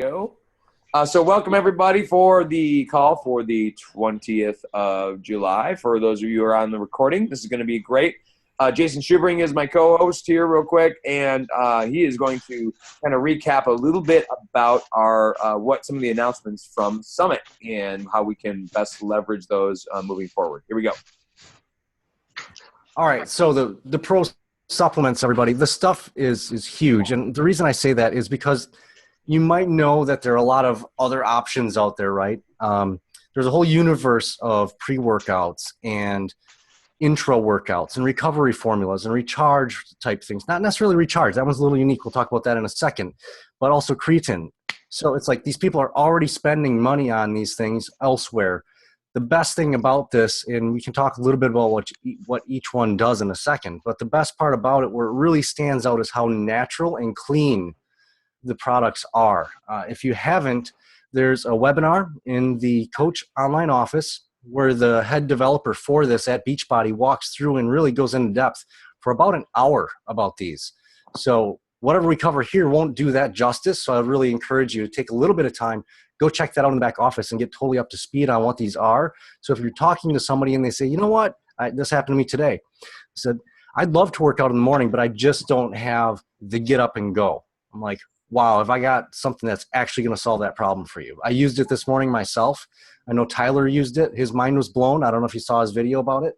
go. So welcome everybody for the call for the 20th of July. For those of you who are on the recording, this is going to be great. Jason Schubring is my co-host here real quick, and he is going to kind of recap a little bit about our what some of the announcements from Summit and how we can best leverage those moving forward. Here we go. All right, so the pro supplements, everybody, the stuff is huge, and the reason I say that is because you might know that there are a lot of other options out there, right? There's a whole universe of pre-workouts and intro workouts and recovery formulas and recharge type things. Not necessarily recharge. That one's a little unique. We'll talk about that in a second. But also creatine. So it's like these people are already spending money on these things elsewhere. The best thing about this, and we can talk a little bit about what each one does in a second, but the best part about it, where it really stands out, is how natural and clean the products are. If you haven't, there's a webinar in the Coach Online Office where the head developer for this at Beachbody walks through and really goes into depth for about an hour about these. So whatever we cover here won't do that justice, so I really encourage you to take a little bit of time, go check that out in the back office and get totally up to speed on what these are. So if you're talking to somebody and they say, you know what, this happened to me today. I said, I'd love to work out in the morning, but I just don't have the get up and go. I'm like, wow, have I got something that's actually going to solve that problem for you? I used it this morning myself. I know Tyler used it. His mind was blown. I don't know if you saw his video about it.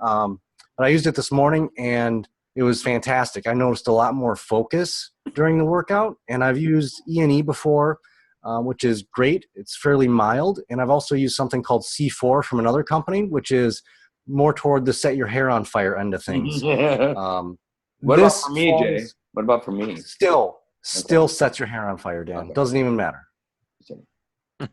But I used it this morning, and it was fantastic. I noticed a lot more focus during the workout, and I've used E&E before, which is great. It's fairly mild. And I've also used something called C4 from another company, which is more toward the set your hair on fire end of things. What about for me, Jay? What about for me? Still sets your hair on fire, Dan. Okay. Doesn't even matter.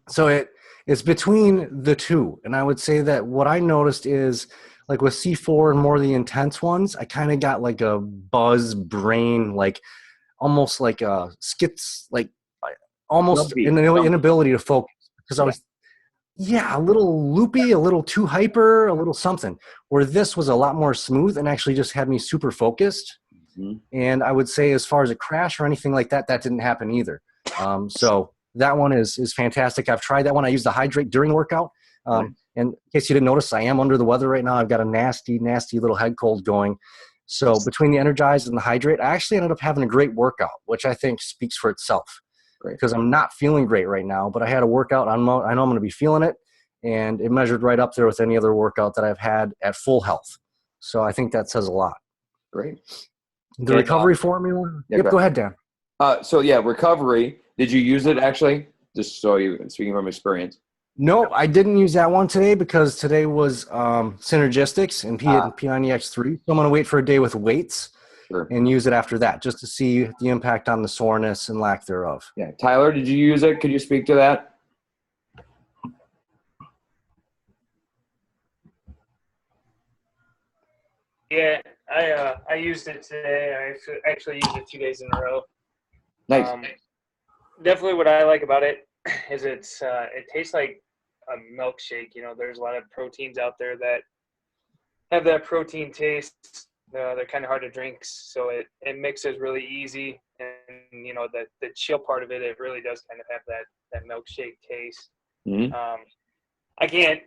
So it's between the two. And I would say that what I noticed is, like with C4 and more of the intense ones, I kind of got like a buzz brain, like almost like a skits, like almost an inability to focus. Because I was, a little loopy, a little too hyper, a little something. Where this was a lot more smooth and actually just had me super focused. And I would say as far as a crash or anything like that, that didn't happen either. So that one is fantastic. I've tried that one. I use the hydrate during the workout. And in case you didn't notice, I am under the weather right now. I've got a nasty, nasty little head cold going. So between the Energize and the hydrate, I actually ended up having a great workout, which I think speaks for itself. Because I'm not feeling great right now, but I had a workout. I know I'm going to be feeling it. And it measured right up there with any other workout that I've had at full health. So I think that says a lot. Great. The recovery formula? Yep, go ahead, Dan. Recovery. Did you use it actually? Just so you, speaking from experience. No, I didn't use that one today because today was Synergistics and P90X3. So I'm going to wait for a day with weights and use it after that just to see the impact on the soreness and lack thereof. Yeah. Tyler, did you use it? Could you speak to that? Yeah, I used it today. I actually used it 2 days in a row. Nice. Definitely what I like about it is it tastes like a milkshake. You know, there's a lot of proteins out there that have that protein taste. They're kind of hard to drink, so it mixes really easy. And, you know, the chill part of it, it really does kind of have that milkshake taste. Mm-hmm. I can't,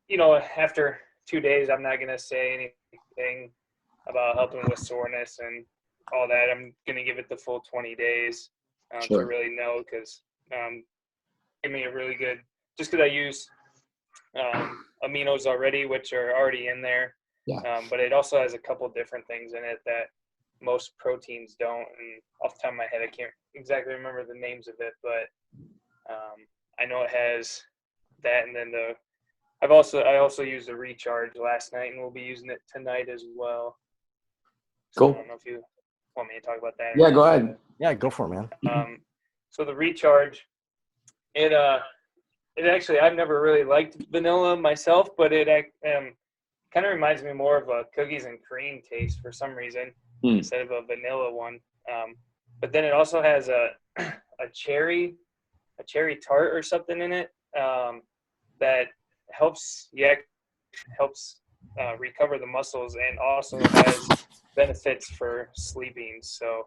you know, after 2 days, I'm not going to say anything about helping with soreness and all that. I'm going to give it the full 20 days to really know, because give me a really good, just because I use aminos already, which are already in there. Yeah. But it also has a couple different things in it that most proteins don't. And off the top of my head, I can't exactly remember the names of it, but I know it has that. And then I also used the Recharge last night, and we'll be using it tonight as well. So cool. I don't know if you want me to talk about that. Yeah, go ahead. Yeah, go for it, man. So the Recharge, it actually, I've never really liked vanilla myself, but it kind of reminds me more of a cookies and cream taste for some reason instead of a vanilla one. But then it also has a cherry tart or something in it that helps recover the muscles, and also has benefits for sleeping. So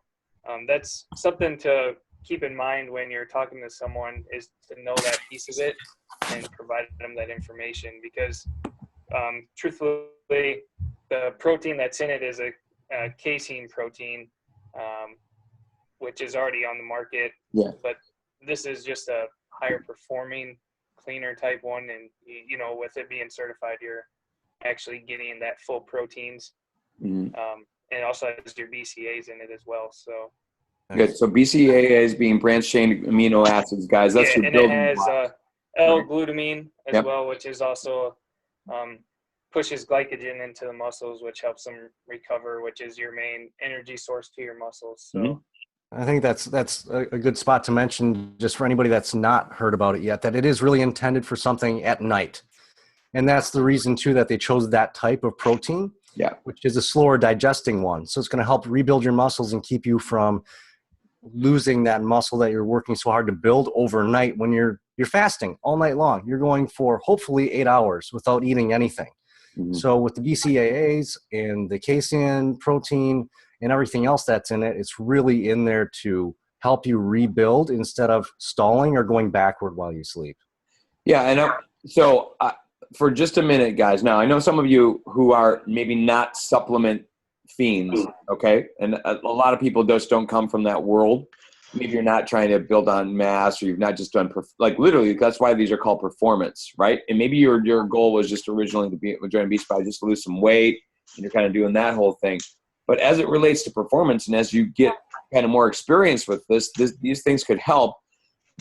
that's something to keep in mind when you're talking to someone is to know that piece of it and provide them that information, because truthfully, the protein that's in it is a casein protein, which is already on the market. Yeah. But this is just a higher performing, cleaner type one. And, you know, with it being certified, you're actually getting that full proteins. Mhm. And it also has your BCAAs in it as well. So, Good. So BCAAs being branched chain amino acids, guys. That's yeah, your and it building has block. L-glutamine as Yep. well, which is also pushes glycogen into the muscles, which helps them recover, which is your main energy source to your muscles. So, Mhm. I think that's a good spot to mention, just for anybody that's not heard about it yet, that it is really intended for something at night. And that's the reason, too, that they chose that type of protein, Yeah. which is a slower digesting one. So it's going to help rebuild your muscles and keep you from losing that muscle that you're working so hard to build overnight when you're fasting all night long. You're going for hopefully 8 hours without eating anything. Mhm. So with the BCAAs and the casein protein and everything else that's in it, it's really in there to help you rebuild instead of stalling or going backward while you sleep. Yeah. And so for just a minute, guys, now I know some of you who are maybe not supplement fiends, okay? And a lot of people just don't come from that world. Maybe you're not trying to build on mass, or you've not just done like literally. That's why these are called performance, right? And maybe your goal was just originally to join Beachbody just to lose some weight, and you're kind of doing that whole thing. But as it relates to performance, and as you get kind of more experience with these things could help.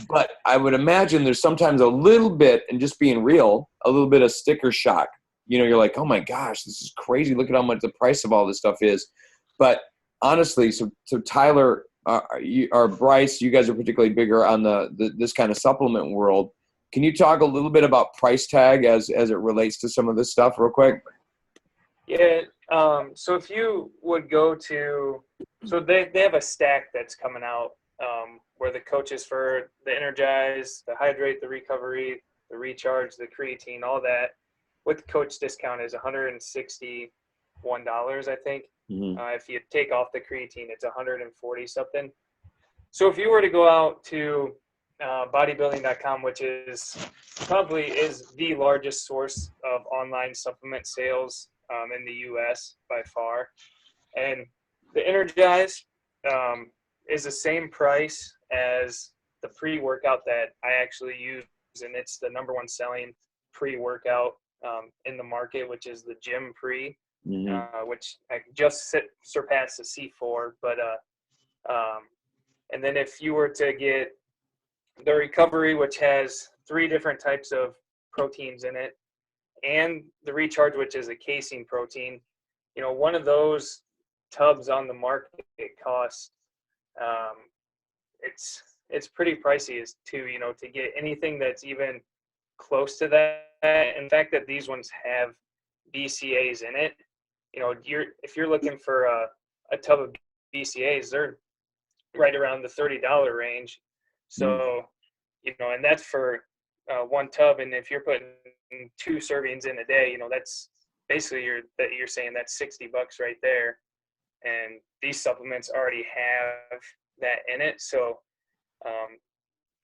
But I would imagine there's sometimes a little bit, and just being real, a little bit of sticker shock. You know, you're like, oh my gosh, this is crazy. Look at how much the price of all this stuff is. But honestly, so Tyler or Bryce, you guys are particularly bigger on this kind of supplement world. Can you talk a little bit about price tag as it relates to some of this stuff real quick? yeah. So if you would go to, so they have a stack that's coming out where the coaches for the Energize, the Hydrate, the Recovery, the Recharge, the Creatine, all that with coach discount is $161, I think. Mm-hmm. If you take off the creatine, it's 140 something. So if you were to go out to bodybuilding.com, which is probably is the largest source of online supplement sales in the U.S. by far, and the Energize is the same price as the pre-workout that I actually use, and it's the number one selling pre-workout in the market, which is the Gym Pre, which I just surpassed the C4. But and then if you were to get the Recovery, which has 3 different types of proteins in it, and the Recharge, which is a casein protein, you know, one of those tubs on the market costs it's pretty pricey as too, you know, to get anything that's even close to that. In fact, that these ones have BCAAs in it, you know, if you're looking for a tub of BCAAs, they're right around the $30 range. So, you know, and that's for one tub. And if you're putting 2 servings in a day, you know, that's basically you're saying that's $60 right there. And these supplements already have that in it. So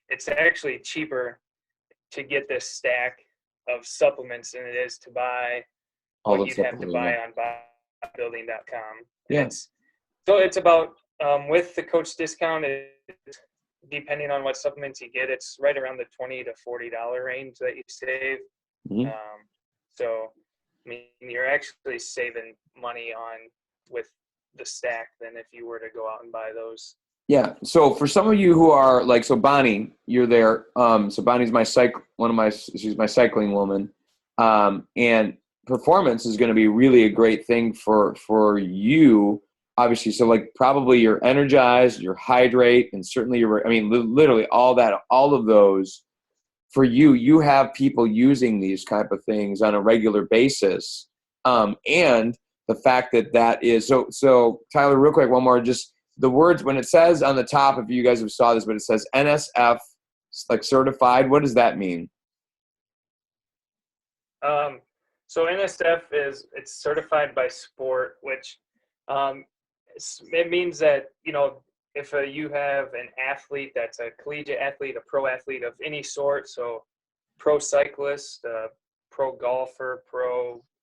it's actually cheaper to get this stack of supplements than it is to buy what you'd have to buy on bodybuilding.com. Yeah. So it's about, with the coach discount, depending on what supplements you get, it's right around the $20 to $40 range that you save. Mm-hmm. So, I mean, you're actually saving money with the stack than if you were to go out and buy those. Yeah. So for some of you who are like, so Bonnie, you're there. So Bonnie's she's my cycling woman. And performance is going to be really a great thing for you, obviously. So like probably your Energize, your Hydrate, and certainly literally all of those for you. You have people using these type of things on a regular basis. And the fact that is, so Tyler, real quick, one more, just the words, when it says on the top, if you guys have saw this, but it says NSF, like certified, what does that mean? So NSF it's certified by sport, which it means that, you know, if you have an athlete that's a collegiate athlete, a pro athlete of any sort, so pro cyclist, pro golfer,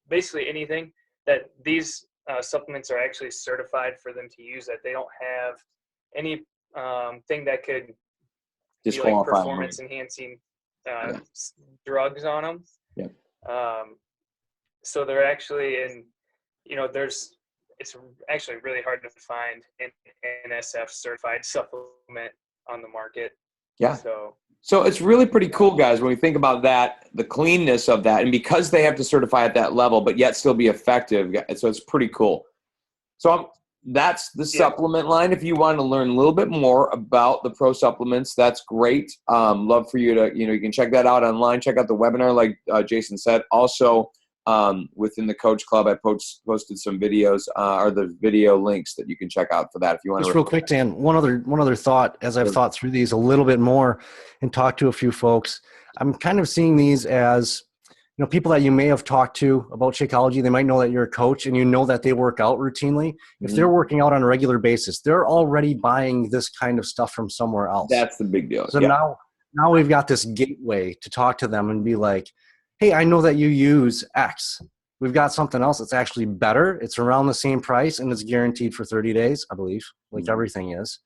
basically anything, that these supplements are actually certified for them to use, that they don't have any thing that could be like Disqualify them. performance enhancing drugs on them. Yeah. So they're actually it's actually really hard to find an NSF certified supplement on the market. Yeah. So it's really pretty cool, guys, when we think about that, the cleanness of that, and because they have to certify at that level, but yet still be effective. So it's pretty cool. So that's the supplement line. If you want to learn a little bit more about the pro supplements, that's great. Love for you to, you can check that out online. Check out the webinar, like Jason said. Also, within the Coach Club, I posted some videos or the video links that you can check out for that if you want to. Just real quick, Dan, one other thought as I've thought through these a little bit more and talked to a few folks. I'm kind of seeing these as, people that you may have talked to about Shakeology. They might know that you're a coach and you know that they work out routinely. If they're working out on a regular basis, they're already buying this kind of stuff from somewhere else. That's the big deal. So now we've got this gateway to talk to them and be like, hey, I know that you use X. We've got something else that's actually better. It's around the same price and it's guaranteed for 30 days, I believe, like everything is.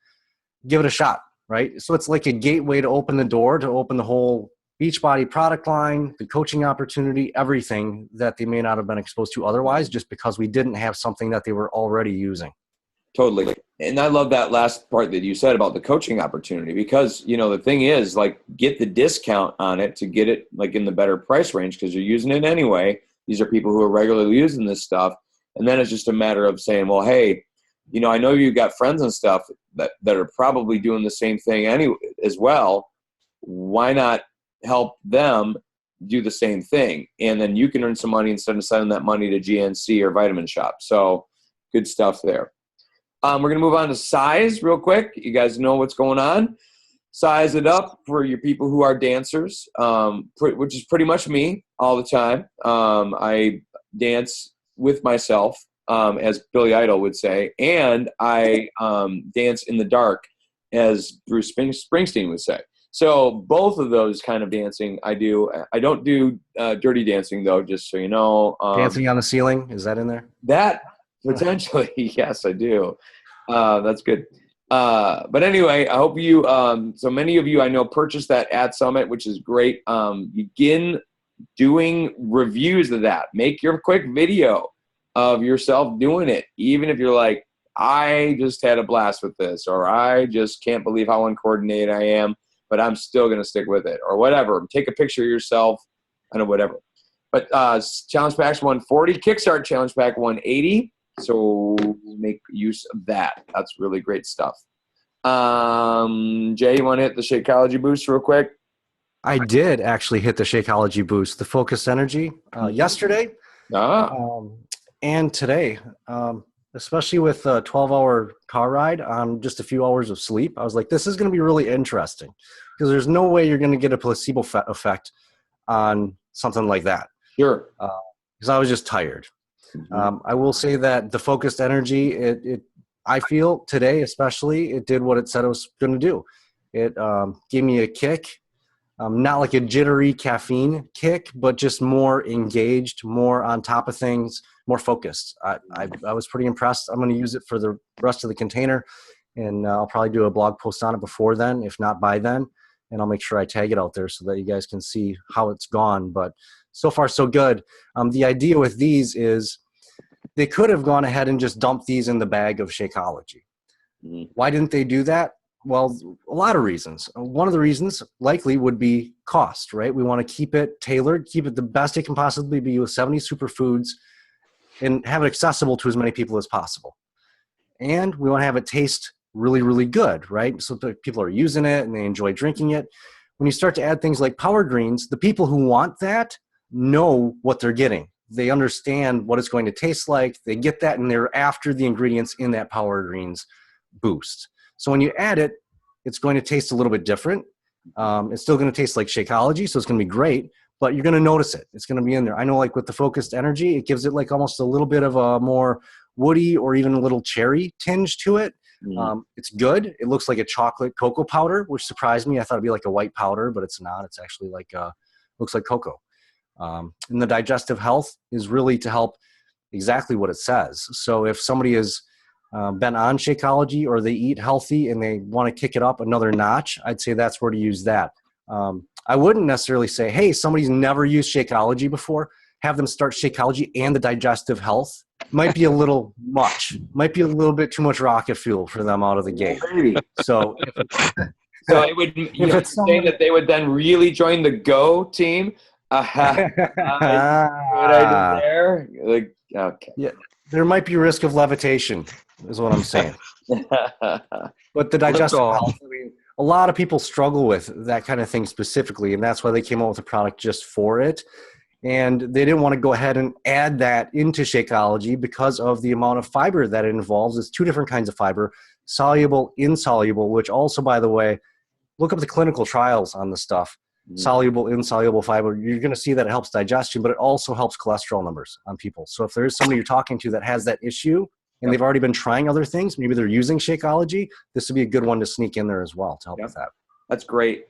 Give it a shot, right? So it's like a gateway to open the door, to open the whole Beachbody product line, the coaching opportunity, everything that they may not have been exposed to otherwise, just because we didn't have something that they were already using. Totally. And I love that last part that you said about the coaching opportunity, because, the thing is, like, get the discount on it to get it like in the better price range, because you're using it anyway. These are people who are regularly using this stuff. And then it's just a matter of saying, well, hey, I know you've got friends and stuff that are probably doing the same thing as well. Why not help them do the same thing? And then you can earn some money instead of sending that money to GNC or Vitamin Shop. So good stuff there. We're going to move on to size real quick. You guys know what's going on. Size it up for your people who are dancers, which is pretty much me all the time. I dance with myself, as Billy Idol would say, and I dance in the dark, as Bruce Springsteen would say. So both of those kind of dancing I do. I don't do dirty dancing, though, just so you know. Dancing on the ceiling, is that in there? That potentially, yes, I do. That's good. But anyway, I hope you, so many of you I know purchased that at Summit, which is great. Begin doing reviews of that. Make your quick video of yourself doing it. Even if you're like, I just had a blast with this, or I just can't believe how uncoordinated I am, but I'm still going to stick with it, or whatever. Take a picture of yourself, I know, whatever. But Challenge Pack 140, Kickstart Challenge Pack 180. So make use of that. That's really great stuff. Jay, you want to hit the Shakeology boost real quick? I did actually hit the Shakeology boost, the Focused Energy, yesterday and today, especially with a 12-hour car ride on just a few hours of sleep. I was like, this is going to be really interesting, because there's no way you're going to get a placebo effect on something like that. Sure. Because I was just tired. I will say that the Focused Energy, I feel today especially, it did what it said it was going to do. It gave me a kick, not like a jittery caffeine kick, but just more engaged, more on top of things, more focused. I was pretty impressed. I'm going to use it for the rest of the container, and I'll probably do a blog post on it before then, if not by then, and I'll make sure I tag it out there so that you guys can see how it's gone. But so far, so good. The idea with these is they could have gone ahead and just dumped these in the bag of Shakeology. Why didn't they do that? Well, a lot of reasons. One of the reasons likely would be cost, right? We want to keep it tailored, keep it the best it can possibly be with 70 superfoods, and have it accessible to as many people as possible. And we want to have it taste really, really good, right? So people are using it and they enjoy drinking it. When you start to add things like Power Greens, the people who want that know what they're getting. They understand what it's going to taste like. They get that, and they're after the ingredients in that Power Greens boost. So when you add it, it's going to taste a little bit different. It's still going to taste like Shakeology, so it's going to be great, but you're going to notice it. It's going to be in there. I know, like with the Focused Energy, it gives it like almost a little bit of a more woody or even a little cherry tinge to it. It's good. It looks like a chocolate cocoa powder, which surprised me. I thought it'd be like a white powder, but it's not. It's actually like looks like cocoa. And the digestive health is really to help exactly what it says. So if somebody has been on Shakeology or they eat healthy and they want to kick it up another notch, I'd say that's where to use that. I wouldn't necessarily say, hey, somebody's never used Shakeology before, have them start Shakeology and the digestive health. Might be a little much. Might be a little bit too much rocket fuel for them out of the gate. So, so it would. You're saying that they would then really join the Go team. What I did there. Like, okay. Yeah, there might be risk of levitation, is what I'm saying. But the digestive health, I mean, a lot of people struggle with that kind of thing specifically, and that's why they came out with a product just for it. And they didn't want to go ahead and add that into Shakeology because of the amount of fiber that it involves. It's two different kinds of fiber, soluble, insoluble, which also, by the way, look up the clinical trials on the stuff. Soluble, insoluble fiber, you're going to see that it helps digestion, but it also helps cholesterol numbers on people. So if there is somebody you're talking to that has that issue and they've already been trying other things, maybe they're using Shakeology, this would be a good one to sneak in there as well to help with that. That's great.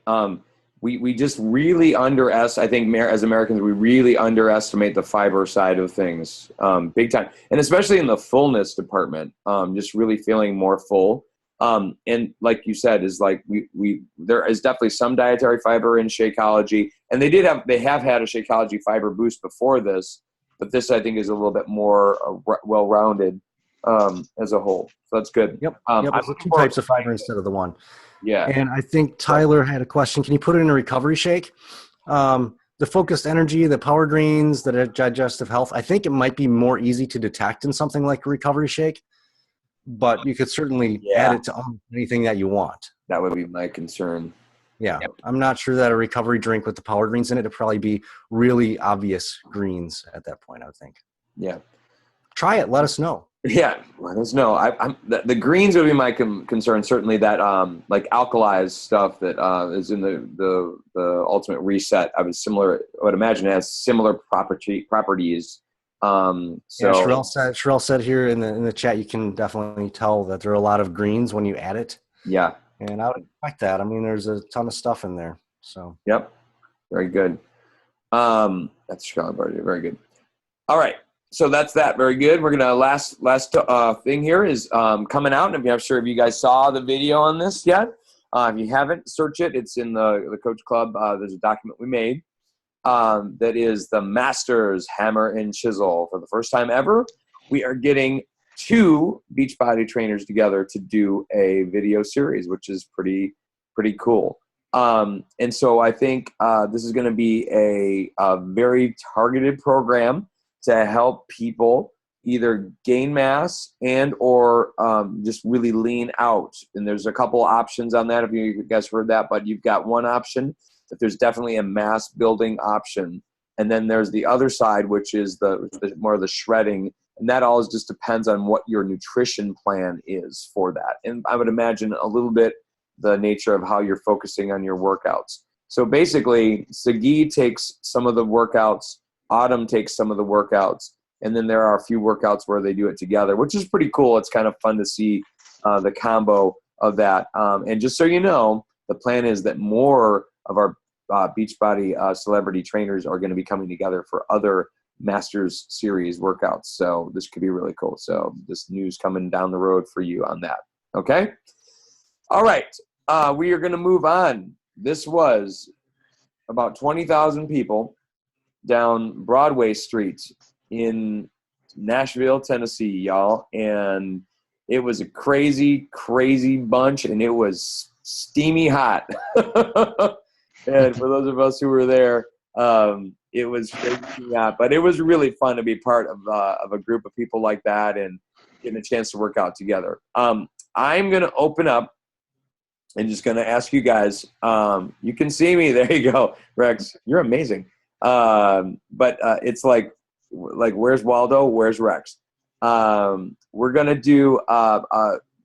We just really I think as Americans, we really underestimate the fiber side of things big time. And especially in the fullness department, just really feeling more full. And like you said, is like there is definitely some dietary fiber in Shakeology, and they have had a Shakeology fiber boost before this, but this I think is a little bit more well-rounded as a whole. So that's good. Yep. There's two types of fiber instead of the one. Yeah. And I think Tyler had a question. Can you put it in a recovery shake? The focused energy, the power greens, the digestive health, I think it might be more easy to detect in something like a recovery shake, but you could certainly add it to anything that you want. That would be my concern. Yeah. Yep. I'm not sure that a recovery drink with the power greens in it would probably be really obvious greens at that point, I would think. Yeah. Try it. Let us know. Yeah, let us know. The greens would be my concern. Certainly that like alkalized stuff that is in the Ultimate Reset. I would imagine it has similar properties. Sherelle said here in the chat, you can definitely tell that there are a lot of greens when you add it. Yeah, and I would like that. I mean, there's a ton of stuff in there. So yep, very good. That's strong, very good. All right. So that's that. Very good. We're gonna last thing here is coming out, and I'm not sure if you guys saw the video on this yet. If you haven't, search it. It's in the Coach Club. There's a document we made that is the Masters Hammer and Chisel. For the first time ever, we are getting 2 Beachbody trainers together to do a video series, which is pretty cool. And so I think this is going to be a very targeted program to help people either gain mass and or just really lean out. And there's a couple options on that if you guys heard that, but you've got one option that there's definitely a mass building option. And then there's the other side, which is the more of the shredding. And that always just depends on what your nutrition plan is for that. And I would imagine a little bit the nature of how you're focusing on your workouts. So basically, Sagi takes some of the workouts, Autumn takes some of the workouts, and then there are a few workouts where they do it together, which is pretty cool. It's kind of fun to see the combo of that. And just so you know, the plan is that more of our Beachbody celebrity trainers are going to be coming together for other Masters Series workouts. So this could be really cool. So this news coming down the road for you on that. Okay? All right. We are going to move on. This was about 20,000 people down Broadway Street in Nashville, Tennessee, y'all. And it was a crazy, crazy bunch, and it was steamy hot. And for those of us who were there, it was crazy hot. But it was really fun to be part of a group of people like that and getting a chance to work out together. I'm going to open up and just going to ask you guys. You can see me. There you go, Rex. You're amazing. But it's like where's Waldo? Where's Rex? We're going to do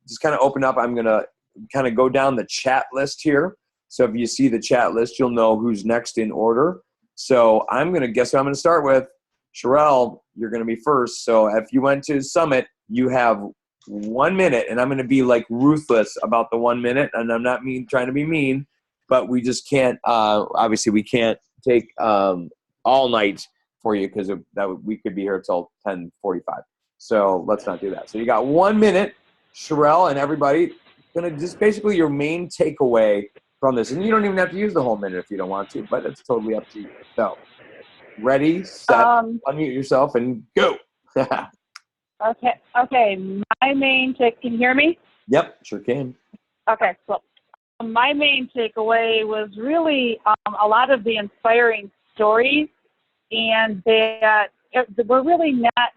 just kind of open up. I'm going to kind of go down the chat list here. So if you see the chat list, you'll know who's next in order. So I'm going to guess who I'm going to start with. Sherelle, you're going to be first. So if you went to Summit, you have 1 minute, and I'm going to be like ruthless about the 1 minute, and I'm not trying to be mean, but we just can't. Obviously, we can't take all night for you because we could be here till 10:45. So let's not do that. So you got 1 minute, Sherelle and everybody. Gonna just basically your main takeaway from this, and you don't even have to use the whole minute if you don't want to, but it's totally up to you. So, ready, set, unmute yourself, and go. Okay. My main take. Can you hear me? Yep, sure can. Okay. So, my main takeaway was really a lot of the inspiring stories, and that we're really not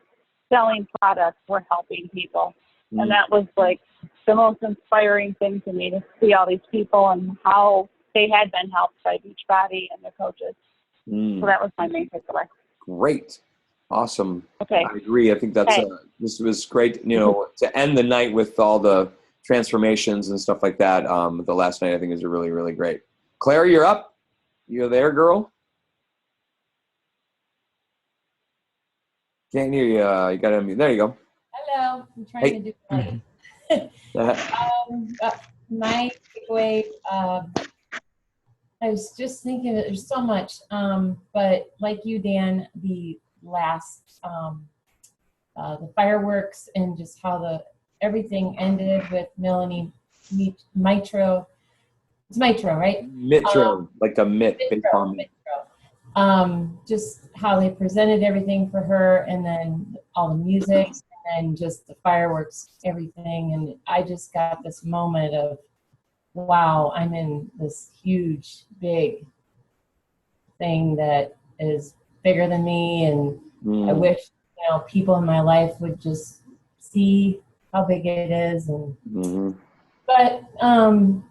selling products; we're helping people, and that was like the most inspiring thing to me, to see all these people and how they had been helped by Beachbody and their coaches. So that was my main takeaway. Great. Awesome. Okay. I agree. I think this was great, to end the night with all the transformations and stuff like that. The last night I think is really, really great. Claire, you're up. You're there, girl? Can't hear you. You got to unmute. There you go. Hello. I'm trying to do it right. My takeaway, I was just thinking that there's so much, but like you, Dan, the last, the fireworks and just how everything ended with Melanie Mitro. It's Mitro, right? Mitro, like a mitt. Mitro. Just how they presented everything for her, and then all the music, and just the fireworks, everything. And I just got this moment of, wow, I'm in this huge, big thing that is bigger than me. And I wish, people in my life would just see how big it is. And but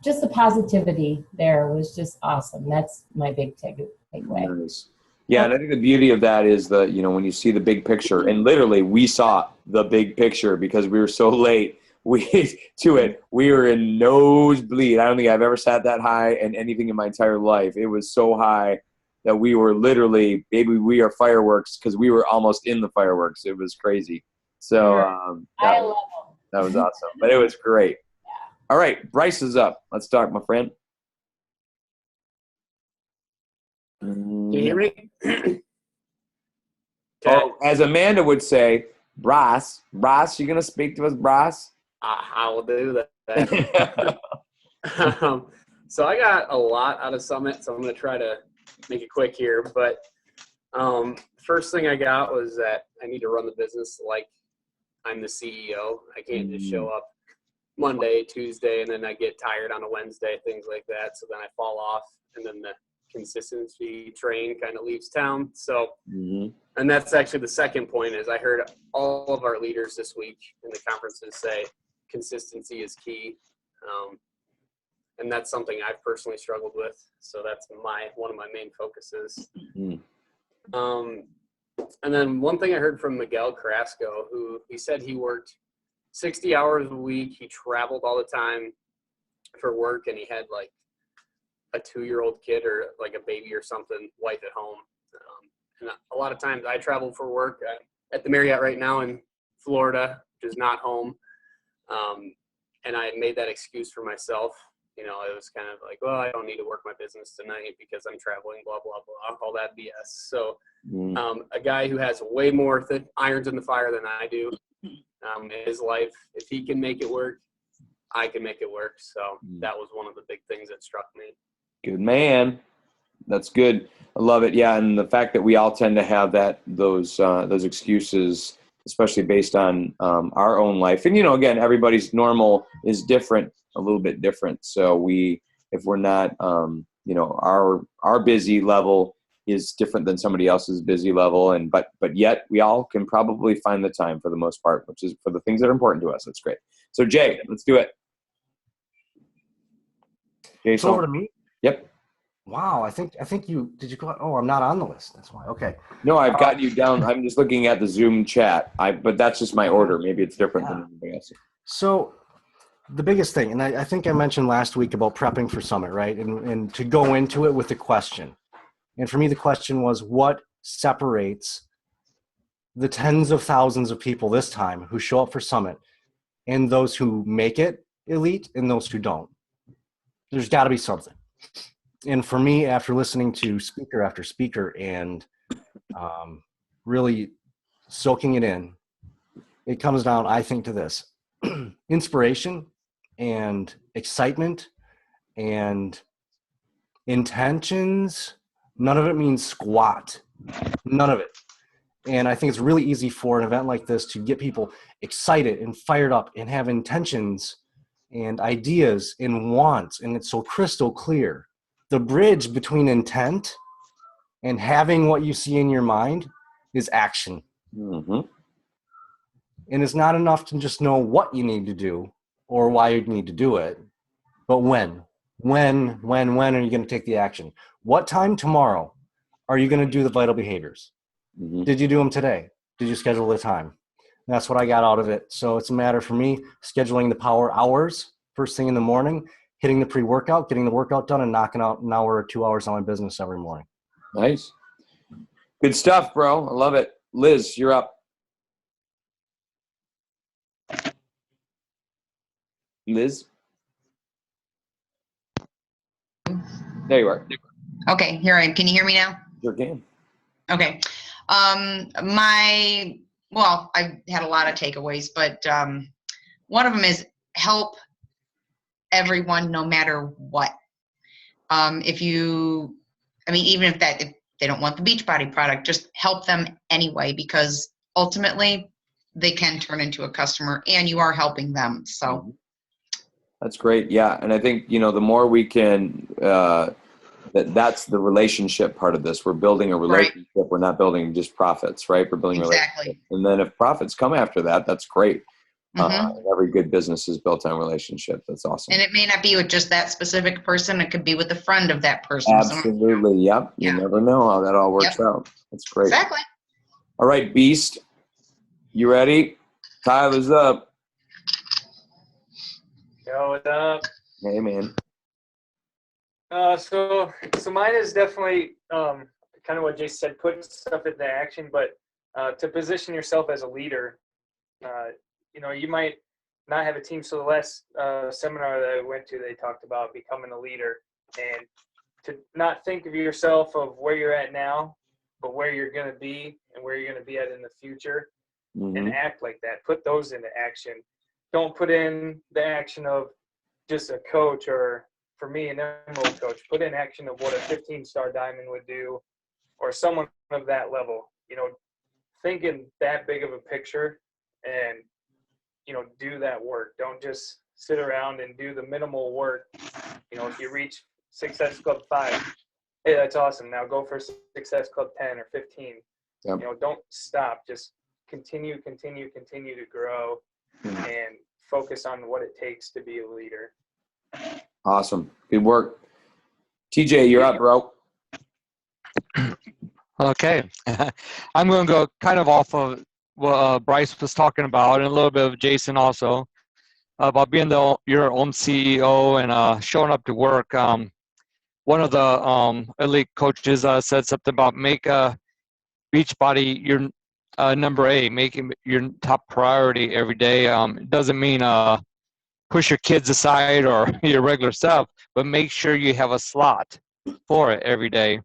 just the positivity there was just awesome. That's my big takeaway. Nice. Yeah, and I think the beauty of that is when you see the big picture, and literally we saw the big picture because we were so late to it. We were in nosebleed. I don't think I've ever sat that high in anything in my entire life. It was so high that we were literally, baby, we are fireworks, because we were almost in the fireworks. It was crazy. So I love them. That was awesome. But it was great. Yeah. All right, Bryce is up. Let's start, my friend. Can you hear me? Oh, as Amanda would say, Bryce, you going to speak to us, Bryce? I will do that. So I got a lot out of Summit, so I'm going to try to make it quick here. But first thing I got was that I need to run the business like I'm the CEO. I can't just show up Monday, Tuesday, and then I get tired on a Wednesday, things like that. So then I fall off, and then the consistency train kind of leaves town. So, and that's actually the second point is I heard all of our leaders this week in the conferences say consistency is key. And that's something I've personally struggled with. So that's one of my main focuses. And then one thing I heard from Miguel Carrasco, who he said he worked 60 hours a week. He traveled all the time for work, and he had like a 2-year-old kid or like a baby or something, wife at home. And a lot of times I travel for work. I'm at the Marriott right now in Florida, which is not home. And I made that excuse for myself. It was kind of like, well, I don't need to work my business tonight because I'm traveling, blah, blah, blah, all that BS. So a guy who has way more irons in the fire than I do in his life, if he can make it work, I can make it work. So that was one of the big things that struck me. Good man. That's good. I love it. Yeah, and the fact that we all tend to have those excuses, especially based on our own life. And again, everybody's normal is different, a little bit different. So if we're not, our busy level is different than somebody else's busy level, but yet we all can probably find the time for the most part, which is for the things that are important to us. That's great. So Jay, let's do it. Jay, it's over to me. Yep. Wow, I think you did. You go? Oh, I'm not on the list. That's why. Okay. No, I've got you down. I'm just looking at the Zoom chat. But that's just my order. Maybe it's different than everybody else. So, the biggest thing, and I think I mentioned last week about prepping for Summit, right? And to go into it with a question. And for me, the question was, what separates the tens of thousands of people this time who show up for Summit and those who make it elite and those who don't. There's got to be something. And for me, after listening to speaker after speaker and really soaking it in, it comes down, I think, to this. Inspiration and excitement and intentions, none of it means squat. None of it. And I think it's really easy for an event like this to get people excited and fired up and have intentions and ideas and wants, and it's so crystal clear. The bridge between intent and having what you see in your mind is action. Mm-hmm. And it's not enough to just know what you need to do or why you need to do it, but when. When are you going to take the action? What time tomorrow are you going to do the vital behaviors? Mm-hmm. Did you do them today? Did you schedule the time? That's what I got out of it. So it's a matter for me scheduling the power hours first thing in the morning, hitting the pre-workout, getting the workout done, and knocking out an hour or 2 hours on my business every morning. Nice. Good stuff, bro. I love it. Liz, you're up. Liz? There you are. Okay, here I am. Can you hear me now? Sure can. Okay. I've had a lot of takeaways, but one of them is help everyone no matter what. Even if they don't want the Beachbody product, just help them anyway, because ultimately they can turn into a customer and you are helping them. So that's great. Yeah. And I think, the more we can, that's the relationship part of this. We're building a relationship. Right. We're not building just profits, right? We're building relationships. And then if profits come after that, that's great. Every good business is built on relationships. That's awesome. And it may not be with just that specific person. It could be with a friend of that person. Absolutely. Yep. You never know how that all works out. That's great. Exactly. All right, Beast. You ready? Tyler's up. Yo, what's up? Hey, man. So mine is definitely kind of what Jason said, put stuff into action, but to position yourself as a leader. You might not have a team. So the last seminar that I went to, they talked about becoming a leader, and to not think of yourself of where you're at now, but where you're going to be and where you're going to be at in the future, and act like that. Put those into action. Don't put in the action of just a coach, or for me, an emerald coach. Put in action of what a 15-star diamond would do, or someone of that level. Think in that big of a picture, and do that work. Don't just sit around and do the minimal work. If you reach Success Club 5, hey, that's awesome. Now go for Success Club 10 or 15. Yep. Don't stop. Just continue to grow and focus on what it takes to be a leader. Awesome. Good work. TJ, you're up, bro. Okay. I'm going to go kind of off of what Bryce was talking about, and a little bit of Jason also, about being your own CEO and showing up to work. One of the elite coaches said something about make Beachbody your number 8, make it your top priority every day. It doesn't mean push your kids aside or your regular stuff, but make sure you have a slot for it every day.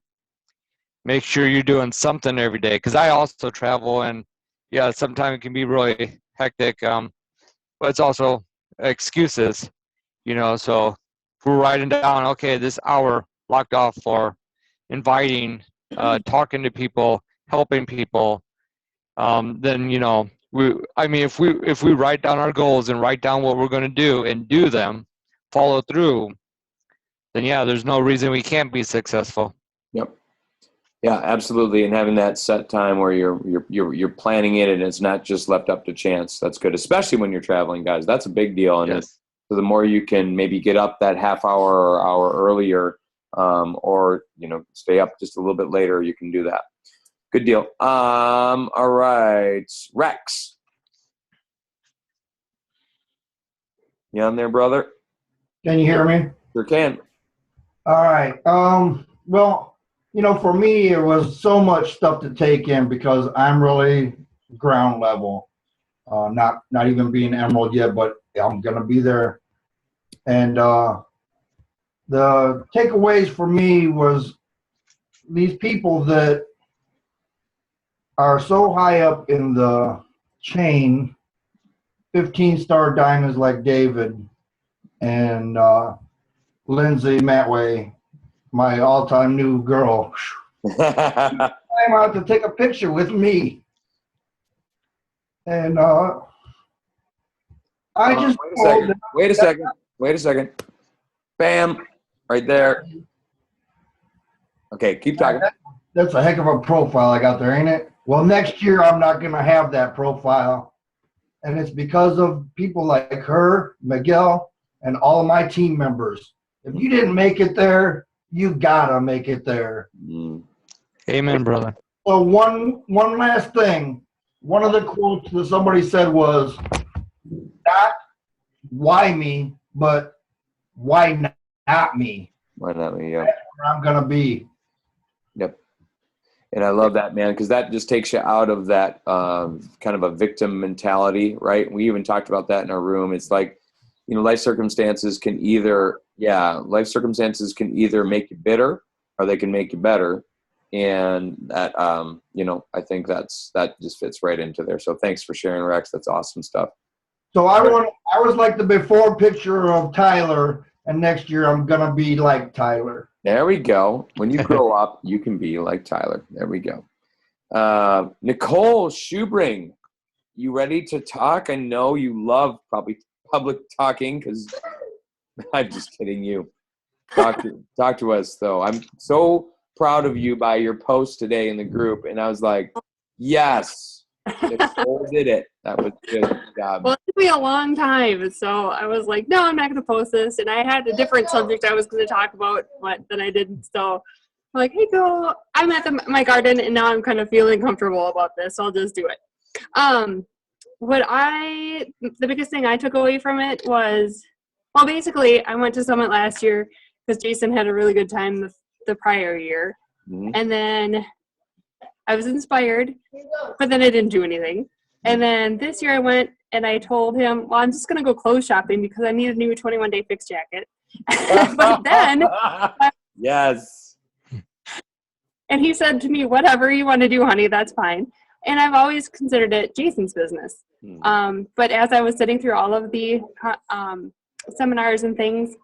Make sure you're doing something every day, because I also travel, and sometimes it can be really hectic, but it's also excuses, so if we're writing down, okay, this hour locked off for inviting, talking to people, helping people, then, if we write down our goals and write down what we're going to do and do them, follow through, then there's no reason we can't be successful. Yep. Yeah, absolutely. And having that set time where you're planning it and it's not just left up to chance. That's good, especially when you're traveling, guys. That's a big deal. And so the more you can maybe get up that half hour or hour earlier, or stay up just a little bit later, you can do that. Good deal. All right, Rex. You on there, brother? Can you hear me? Sure can. All right. Well, for me, it was so much stuff to take in because I'm really ground level. Not even being Emerald yet, but I'm gonna be there. And the takeaways for me was these people that are so high up in the chain, 15-star diamonds like David and Lindsay Matway, my all-time new girl. I'm out to take a picture with me. And I just Wait a second. Bam, right there. Okay, keep talking. That's a heck of a profile I got there, ain't it? Well, next year I'm not going to have that profile. And it's because of people like her, Miguel, and all of my team members. If you didn't make it there, you got to make it there. Amen, brother. So one last thing. One of the quotes that somebody said was, not why me, but why not me? Why not me? Yeah. That's where I'm going to be. Yep. And I love that, man, because that just takes you out of that kind of a victim mentality, right? We even talked about that in our room. It's like, life circumstances can either make you bitter or they can make you better. And that, I think that just fits right into there. So thanks for sharing, Rex. That's awesome stuff. So I was like the before picture of Tyler, and next year I'm going to be like Tyler. There we go. When you grow up, you can be like Tyler. There we go. Nicole Schubring, you ready to talk? I know you love probably public talking because I'm just kidding you. Talk to us, though. I'm so proud of you by your post today in the group, and I was like, yes, Nicole did it. That was good. Good job. Well, it took me a long time, so I was like, no, I'm not going to post this, and I had a different subject I was going to talk about, but then I didn't, so I'm like, hey, Bill, I'm at my garden, and now I'm kind of feeling comfortable about this, so I'll just do it. The biggest thing I took away from it was, well, basically, I went to Summit last year because Jason had a really good time the prior year. Mhm. And then I was inspired, but then I didn't do anything. And then this year I went and I told him, well, I'm just going to go clothes shopping because I need a new 21-day fix jacket. But then, yes. and he said to me, whatever you want to do, honey, that's fine. And I've always considered it Jason's business. But as I was sitting through all of the seminars and things,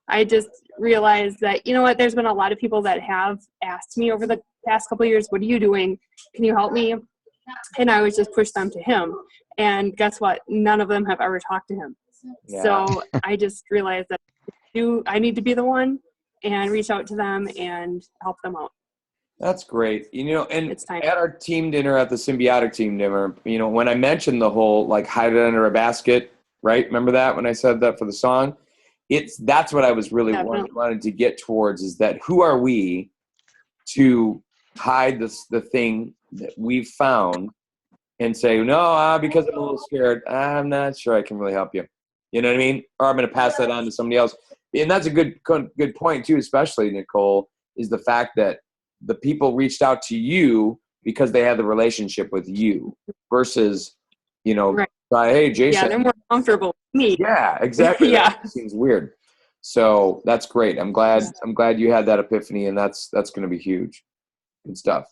I just realized that, you know what, there's been a lot of people that have asked me over the past couple of years, what are you doing? Can you help me? And I always just push them to him. And guess what? None of them have ever talked to him. Yeah. So I just realized that I need to be the one and reach out to them and help them out. That's great. And It's time. at our team dinner, at the Symbiotic team dinner, when I mentioned the whole, like, hide it under a basket, right? Remember that when I said that for the song? That's what I was really wanted to get towards, is that who are we to hide the thing that we've found and say, no, because I'm a little scared, I'm not sure I can really help you. You know what I mean? Or I'm going to pass that on to somebody else. And that's a good point too, especially, Nicole, is the fact that the people reached out to you because they had the relationship with you versus, Right. Hey, Jason. Yeah, they're more comfortable with me. Yeah, exactly. Yeah. That seems weird. So that's great. I'm glad you had that epiphany, and that's going to be huge. Good stuff.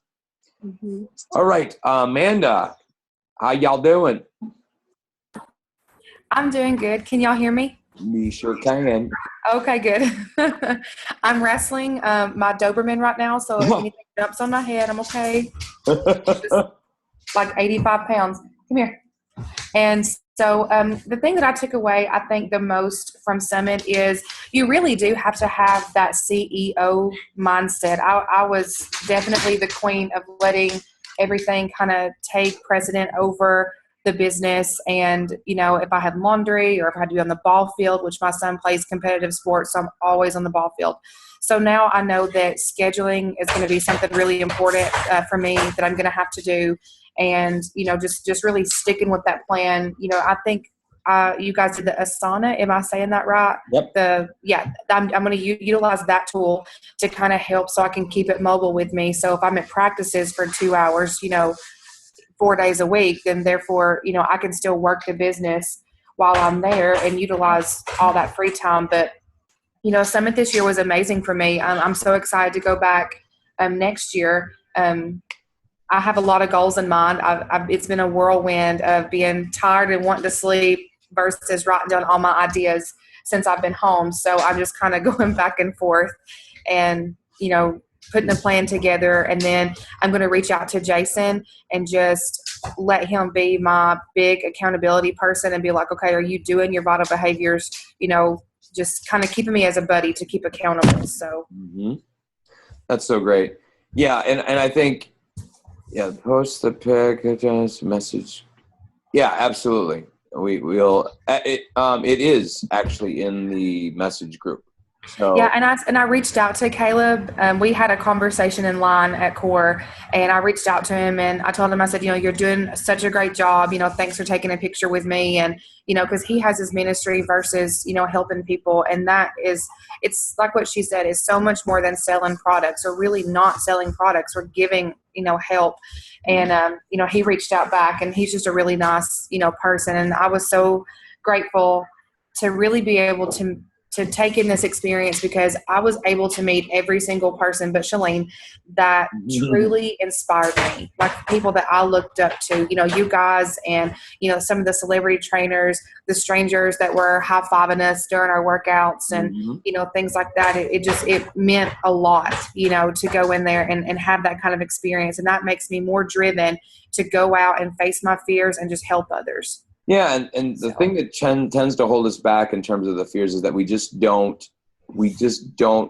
Mm-hmm. All right, Amanda, how y'all doing? I'm doing good. Can y'all hear me? We sure can. Okay, good. I'm wrestling my Doberman right now, so if anything jumps on my head, I'm okay. Just like 85 pounds. Come here. And so the thing that I took away, I think the most from Summit is you really do have to have that CEO mindset. I was definitely the queen of letting everything kind of take precedent over the business. And, if I had laundry or if I had to be on the ball field, which my son plays competitive sports, so I'm always on the ball field. So now I know that scheduling is going to be something really important for me that I'm going to have to do. And, just really sticking with that plan. I think you guys did the Asana. Am I saying that right? Yep. I'm going to utilize that tool to kind of help so I can keep it mobile with me. So if I'm at practices for 2 hours, 4 days a week, then therefore, I can still work the business while I'm there and utilize all that free time. But, Summit this year was amazing for me. I'm so excited to go back next year. I have a lot of goals in mind. It's been a whirlwind of being tired and wanting to sleep versus writing down all my ideas since I've been home. So I'm just kind of going back and forth and, putting a plan together. And then I'm going to reach out to Jason and just let him be my big accountability person and be like, okay, are you doing your vital behaviors? Just kind of keeping me as a buddy to keep accountable. So That's so great. Yeah. And I think, post the pic, just message. Yeah, absolutely. We'll, it is actually in the message group. So yeah, and I reached out to Caleb. We had a conversation in line at CORE, and I reached out to him and I told him, I said, you're doing such a great job. Thanks for taking a picture with me. And, because he has his ministry versus, helping people. And it's like what she said, is so much more than selling products, or really not selling products. We're giving, help. And, he reached out back, and he's just a really nice, person. And I was so grateful to really be able to take in this experience, because I was able to meet every single person but Shalene that truly inspired me, like people that I looked up to, you guys and, some of the celebrity trainers, the strangers that were high-fiving us during our workouts and, things like that. It meant a lot, to go in there and have that kind of experience. And that makes me more driven to go out and face my fears and just help others. Yeah, and the thing that tends to hold us back in terms of the fears is that we just don't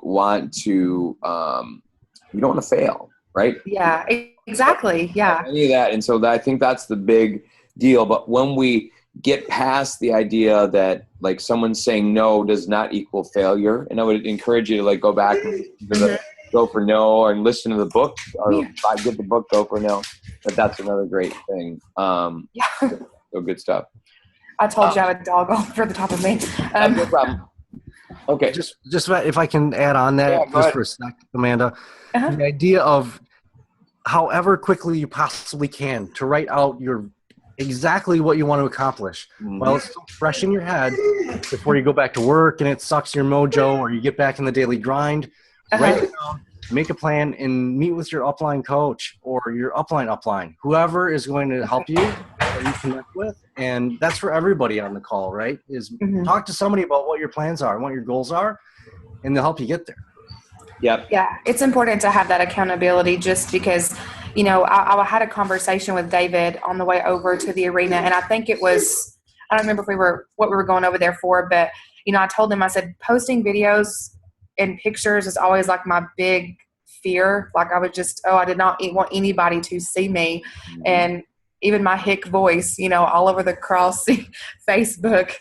want to we don't want to fail, right? Yeah, exactly. Yeah. Any of that, and so I think that's the big deal. But when we get past the idea that like someone saying no does not equal failure, and I would encourage you to like go back and Go for No and listen to the book, or get the book Go for No. But that's another great thing. So good stuff. I told you I had a dog all over the top of me. No problem. Okay. Just if I can add on that just for a sec, Amanda. The idea of however quickly you possibly can to write out exactly what you want to accomplish. While it's still fresh in your head before you go back to work and it sucks your mojo, or you get back in the daily grind. Write it down, make a plan, and meet with your upline coach or your upline, whoever is going to help you that you connect with. And that's for everybody on the call, right? Is talk to somebody about what your plans are and what your goals are, and they'll help you get there. Yep. Yeah, it's important to have that accountability, just because, I had a conversation with David on the way over to the arena, and I think it was, I don't remember what we were going over there for, but, I told him, I said, posting videos and pictures is always like my big fear. Like I did not want anybody to see me. And even my hick voice, all over the cross Facebook.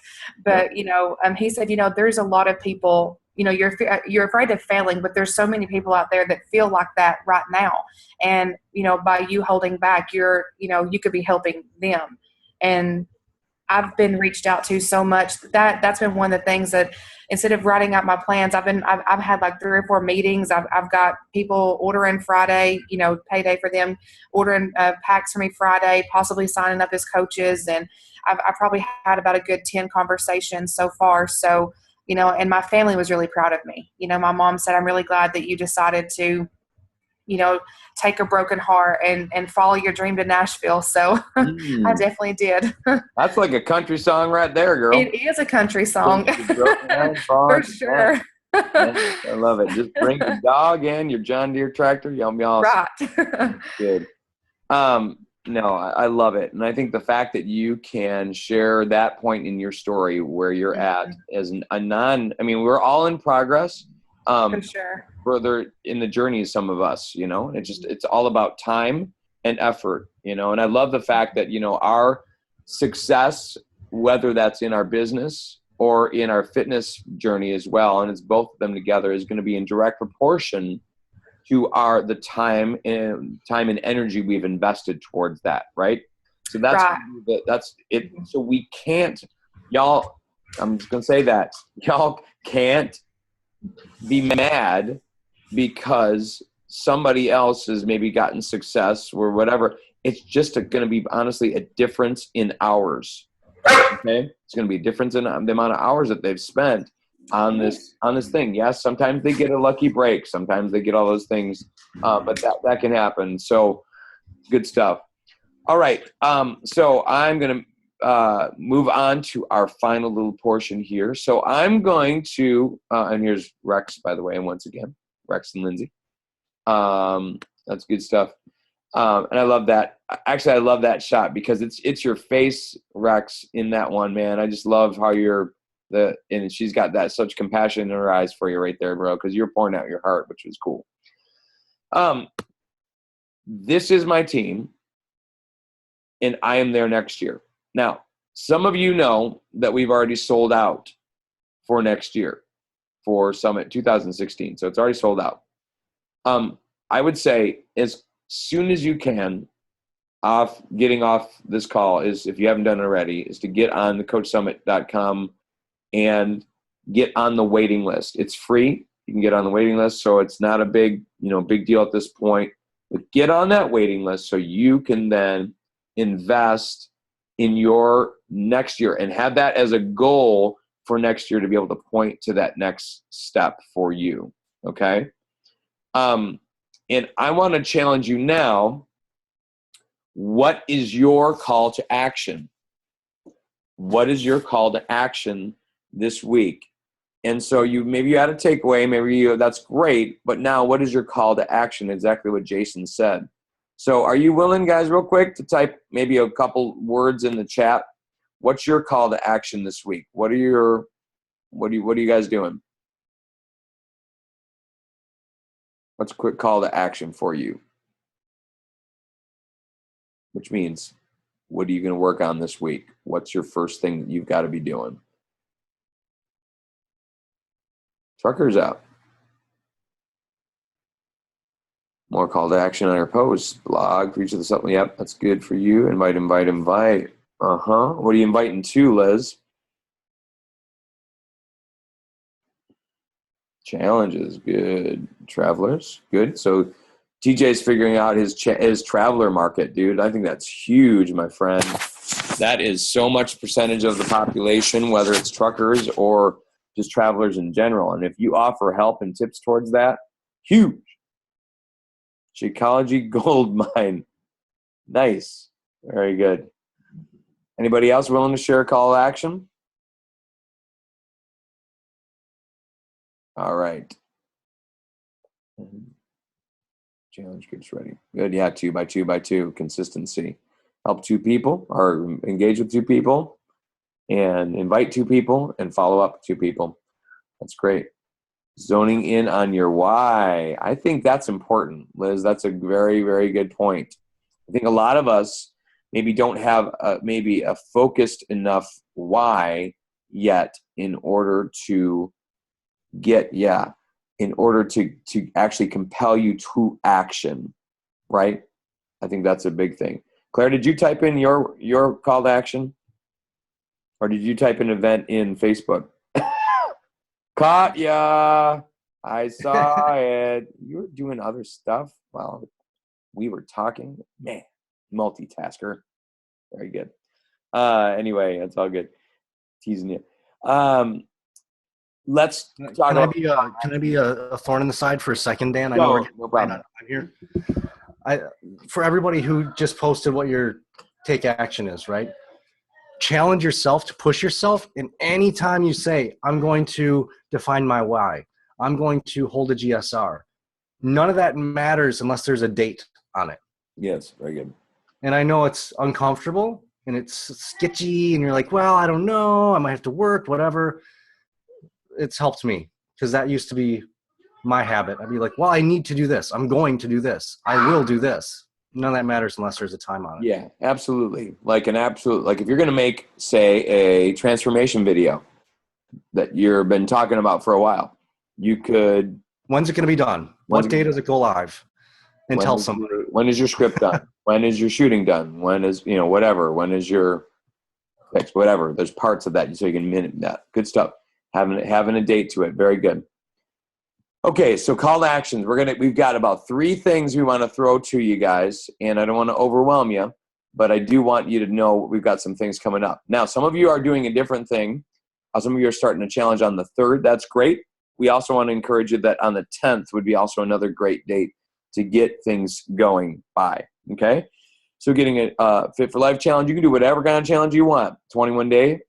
But, he said, there's a lot of people, you're afraid of failing, but there's so many people out there that feel like that right now. And, by you holding back, you could be helping them. And I've been reached out to so much. That's been one of the things that, instead of writing out my plans, I've had like 3 or 4 meetings. I've got people ordering Friday, payday for them, ordering packs for me Friday, possibly signing up as coaches. And I've probably had about a good 10 conversations so far. So, and my family was really proud of me. My mom said, I'm really glad that you decided to, take a broken heart and follow your dream to Nashville. So I definitely did. That's like a country song right there, girl. It is a country song. For sure. I love it. Just bring your dog in, your John Deere tractor. You'll be awesome. Right. Good. No, I love it. And I think the fact that you can share that point in your story where you're at as we're all in progress. For sure. Further in the journey, some of us, and it's all about time and effort, and I love the fact that, our success, whether that's in our business or in our fitness journey as well, and it's both of them together, is going to be in direct proportion to the time and energy we've invested towards that. Right. So that's it. So we can't, y'all, I'm just going to say that y'all can't be mad because somebody else has maybe gotten success or whatever, It's just going to be honestly a difference in hours. Okay, it's going to be a difference in the amount of hours that they've spent on this thing. Yes, sometimes they get a lucky break, sometimes they get all those things, but that can happen. So good stuff. All right, so I'm going to move on to our final little portion here. So I'm going to, and here's Rex, by the way, and once again, Rex and Lindsay. That's good stuff. And I love that. Actually, I love that shot because it's your face, Rex, in that one, man. I just love how and she's got that such compassion in her eyes for you right there, bro, because you're pouring out your heart, which is cool. This is my team, and I am there next year. Now, some of you know that we've already sold out for next year for Summit 2016, so it's already sold out. I would say as soon as you can, getting off this call is, if you haven't done it already, is to get on the coachsummit.com and get on the waiting list. It's free. You can get on the waiting list, so it's not a big deal at this point. But get on that waiting list so you can then invest in your next year and have that as a goal for next year to be able to point to that next step for you. Okay? And I want to challenge you now. What is your call to action? What is your call to action this week? And so maybe you had a takeaway, that's great, but now what is your call to action? Exactly what Jason said. So are you willing, guys, real quick, to type maybe a couple words in the chat? What's your call to action this week? What are you guys doing? What's a quick call to action for you? Which means, what are you going to work on this week? What's your first thing that you've got to be doing? Truckers out. More call to action on your posts. Blog, reach to the something. Yep, that's good for you. Invite. What are you inviting to, Liz? Challenges, good. Travelers, good. So TJ's figuring out his traveler market, dude. I think that's huge, my friend. That is so much percentage of the population, whether it's truckers or just travelers in general. And if you offer help and tips towards that, huge. Shakeology gold mine. Nice. Very good. Anybody else willing to share a call to action? All right. Challenge groups ready. Good. Yeah, 2 by 2 by 2. Consistency. Help 2 people or engage with 2 people and invite 2 people and follow up 2 people. That's great. Zoning in on your why. I think that's important, Liz. That's a very, very good point. I think a lot of us maybe don't have maybe a focused enough why yet in order to actually compel you to action, right? I think that's a big thing. Claire, did you type in your call to action? Or did you type an event in Facebook? Caught ya. I saw it. You were doing other stuff while we were talking. Man, multitasker. Very good. Anyway, that's all good. Teasing you. Let's talk about. Can I be a thorn in the side for a second, Dan? No problem. I'm here. For everybody who just posted what your take action is, right? Challenge yourself to push yourself. And anytime you say, I'm going to define my why, I'm going to hold a GSR, none of that matters unless there's a date on it. Yes, very good. And I know it's uncomfortable and it's sketchy and you're like, well, I don't know. I might have to work, whatever. It's helped me because that used to be my habit. I'd be like, well, I need to do this. I'm going to do this. I will do this. None of that matters unless there's a time on it. Yeah, absolutely. Like if you're going to make, say, a transformation video that you've been talking about for a while, you could. When's it going to be done? What day does it go live? And tell somebody. When is your script done? When is your shooting done? When is, whatever. When is your, whatever. There's parts of that so you can minute that. Good stuff. Having a date to it. Very good. Okay, so call to actions. We've got about 3 things we want to throw to you guys, and I don't want to overwhelm you, but I do want you to know we've got some things coming up. Now, some of you are doing a different thing. Some of you are starting a challenge on the 3rd. That's great. We also want to encourage you that on the 10th would be also another great date to get things going by. Okay? So getting a Fit for Life challenge, you can do whatever kind of challenge you want. 21 day,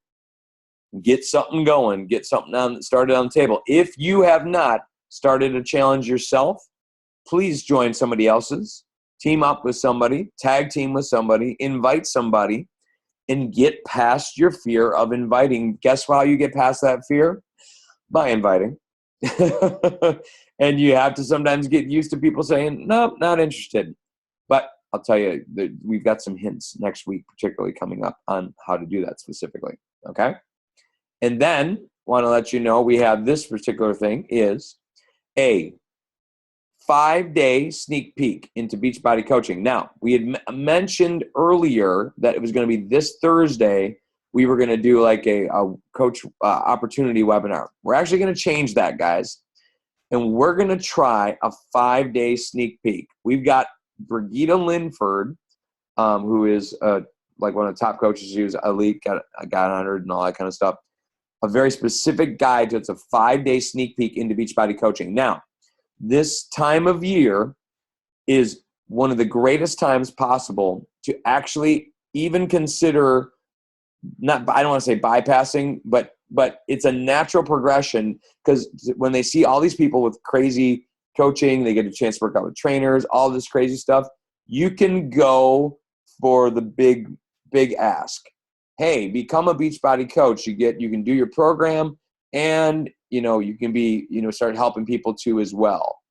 get something going, get something started on the table. If you have not started a challenge yourself, please join somebody else's, team up with somebody, tag team with somebody, invite somebody, and get past your fear of inviting. Guess how you get past that fear? By inviting. And you have to sometimes get used to people saying, nope, not interested. But I'll tell you, we've got some hints next week, particularly coming up on how to do that specifically. Okay? And then want to let you know we have this particular thing is a 5-day sneak peek into Beachbody coaching. Now, we had mentioned earlier that it was going to be this Thursday. We were going to do like a coach opportunity webinar. We're actually going to change that, guys. And we're going to try a 5-day sneak peek. We've got Brigida Linford, who is like one of the top coaches. She was elite, got 100 and all that kind of stuff. A very specific guide to it's a 5-day sneak peek into Beachbody coaching. Now, this time of year is one of the greatest times possible to actually even consider I don't want to say bypassing, but it's a natural progression because when they see all these people with crazy coaching, they get a chance to work out with trainers, all this crazy stuff. You can go for the big ask. Hey, become a Beachbody coach. You can do your program and you can be, start helping people too as well.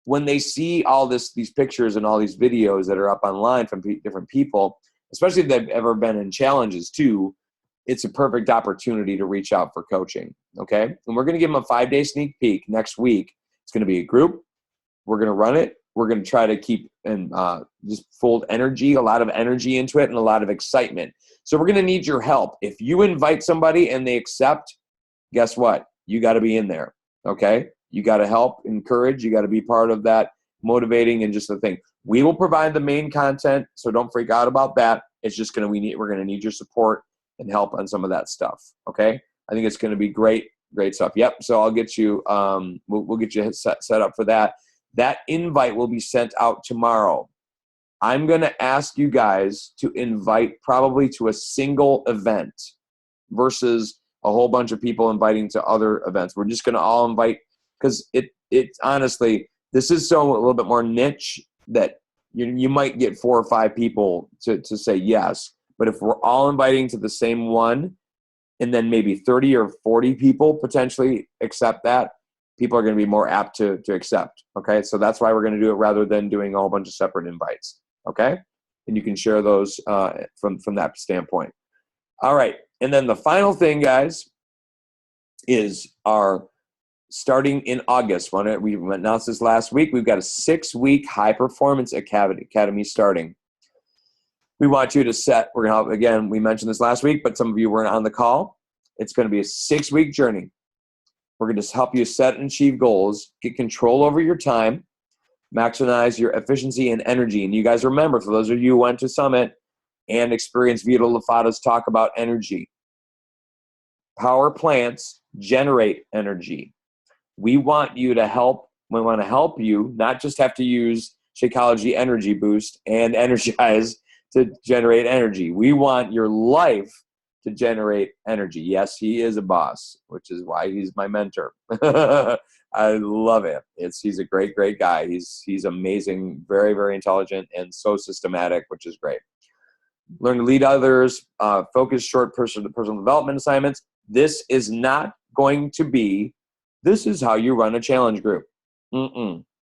When they see all these pictures and all these videos that are up online from different people, especially if they've ever been in challenges too, it's a perfect opportunity to reach out for coaching. Okay. And we're going to give them a 5-day sneak peek next week. It's going to be a group. We're going to run it. We're going to try to keep and just fold energy, a lot of energy into it and a lot of excitement. So we're going to need your help. If you invite somebody and they accept, guess what? You got to be in there. Okay. You got to help, encourage. You got to be part of that motivating and just the thing. We will provide the main content, so don't freak out about that. It's just we're going to need your support and help on some of that stuff. Okay. I think it's going to be great stuff. Yep. So I'll get you, we'll get you set up for that. That invite will be sent out tomorrow. I'm going to ask you guys to invite probably to a single event versus a whole bunch of people inviting to other events. We're just going to all invite because it's honestly, this is so a little bit more niche that you might get 4 or 5 people to say yes. But if we're all inviting to the same one and then maybe 30 or 40 people potentially accept that, people are going to be more apt to accept. Okay. So that's why we're going to do it rather than doing a whole bunch of separate invites. Okay. And you can share those from that standpoint. All right. And then the final thing, guys, is our starting in August. We announced this last week. We've got a 6-week high performance academy starting. We want you to we're going to help, again, we mentioned this last week, but some of you weren't on the call. It's going to be a 6-week journey. We're going to help you set and achieve goals, get control over your time, maximize your efficiency and energy. And you guys remember, for those of you who went to Summit and experienced Vito Lafata's talk about energy, power plants generate energy. We want you to help. We want to help you not just have to use Shakeology Energy Boost and Energize to generate energy. We want your life to generate energy. Yes, he is a boss, which is why he's my mentor. I love him. He's a great guy. He's amazing, very, very intelligent, and so systematic, which is great. Learn to lead others, focus short personal development assignments. This is not going to be, this is how you run a challenge group.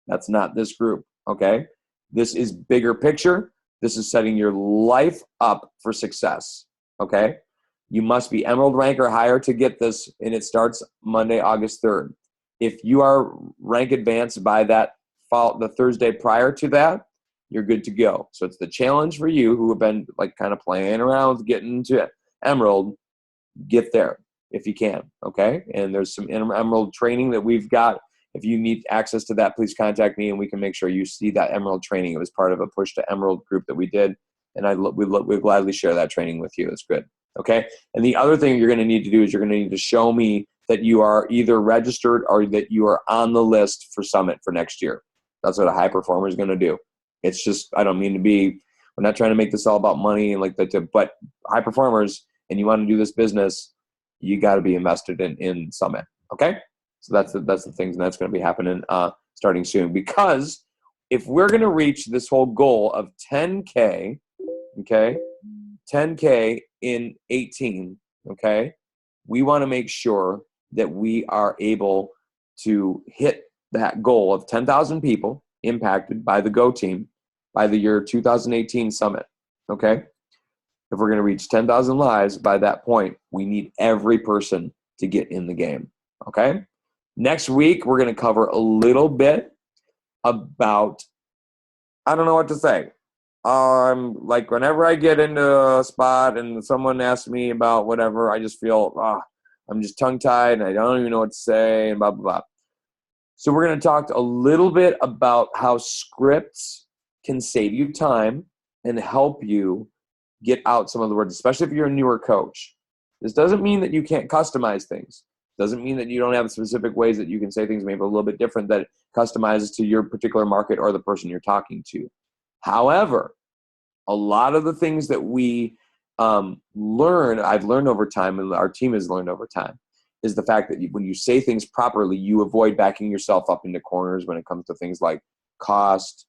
That's not this group, okay? This is bigger picture. This is setting your life up for success, okay? You must be Emerald rank or higher to get this, and it starts Monday, August 3rd. If you are rank advanced by the Thursday prior to that, you're good to go. So it's the challenge for you who have been like kind of playing around with getting to Emerald. Get there if you can, okay? And there's some Emerald training that we've got If you need access to that, please contact me and we can make sure you see that Emerald training. It was part of a Push to Emerald group that we did, and we'd gladly share that training with you. It's good. Okay. And the other thing you're going to need to do is you're going to need to show me that you are either registered or that you are on the list for Summit for next year. That's what a high performer is going to do. It's just, I don't mean to be, we're not trying to make this all about money and like that, but high performers, and you want to do this business, you got to be invested in Summit. Okay. So that's the things, and that's going to be happening starting soon. Because if we're going to reach this whole goal of 10K, okay, 10K in 18, okay, we want to make sure that we are able to hit that goal of 10,000 people impacted by the Go team by the year 2018 Summit, okay? If we're going to reach 10,000 lives by that point, we need every person to get in the game, okay? Next week, we're going to cover a little bit about, I don't know what to say. Like whenever I get into a spot and someone asks me about whatever, I just feel, I'm just tongue-tied and I don't even know what to say and blah, blah, blah. So we're going to talk a little bit about how scripts can save you time and help you get out some of the words, especially if you're a newer coach. This doesn't mean that you can't customize things. Doesn't mean that you don't have specific ways that you can say things maybe a little bit different that customizes to your particular market or the person you're talking to. However, a lot of the things that we I've learned over time, and our team has learned over time, is the fact that when you say things properly, you avoid backing yourself up into corners when it comes to things like cost,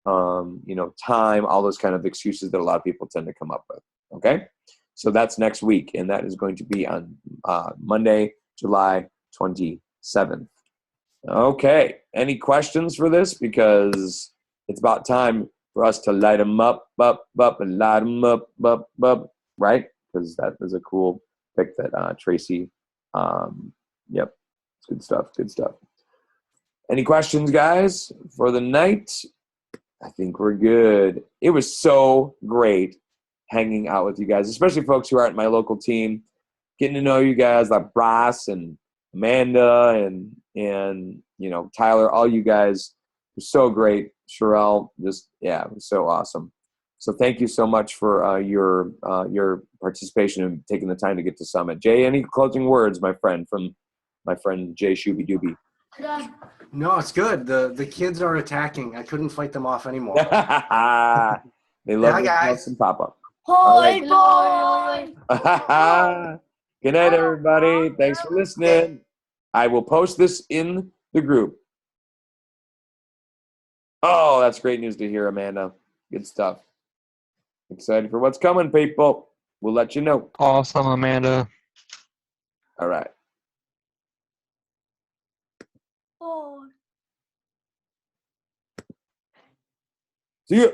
time, all those kind of excuses that a lot of people tend to come up with. Okay, so that's next week, and that is going to be on Monday, July 27th. Okay, any questions for this? Because it's about time for us to light them up, and light them up, right? Because that is a cool pick that Tracy. Yep, it's good stuff. Any questions, guys, for the night? I think we're good. It was so great hanging out with you guys, especially folks who aren't my local team. Getting to know you guys like Bryce and Amanda and Tyler, all you guys were so great. Sherelle, it was so awesome. So thank you so much for your participation and taking the time to get to Summit. Jay, any closing words, my friend, from my friend Jay Shooby Dooby? No, it's good. The kids are attacking. I couldn't fight them off anymore. They love guys. some Papa. Hi, boy. Good night, everybody. Thanks for listening. I will post this in the group. Oh, that's great news to hear, Amanda. Good stuff. Excited for what's coming, people. We'll let you know. Awesome, Amanda. All right. Oh. See ya.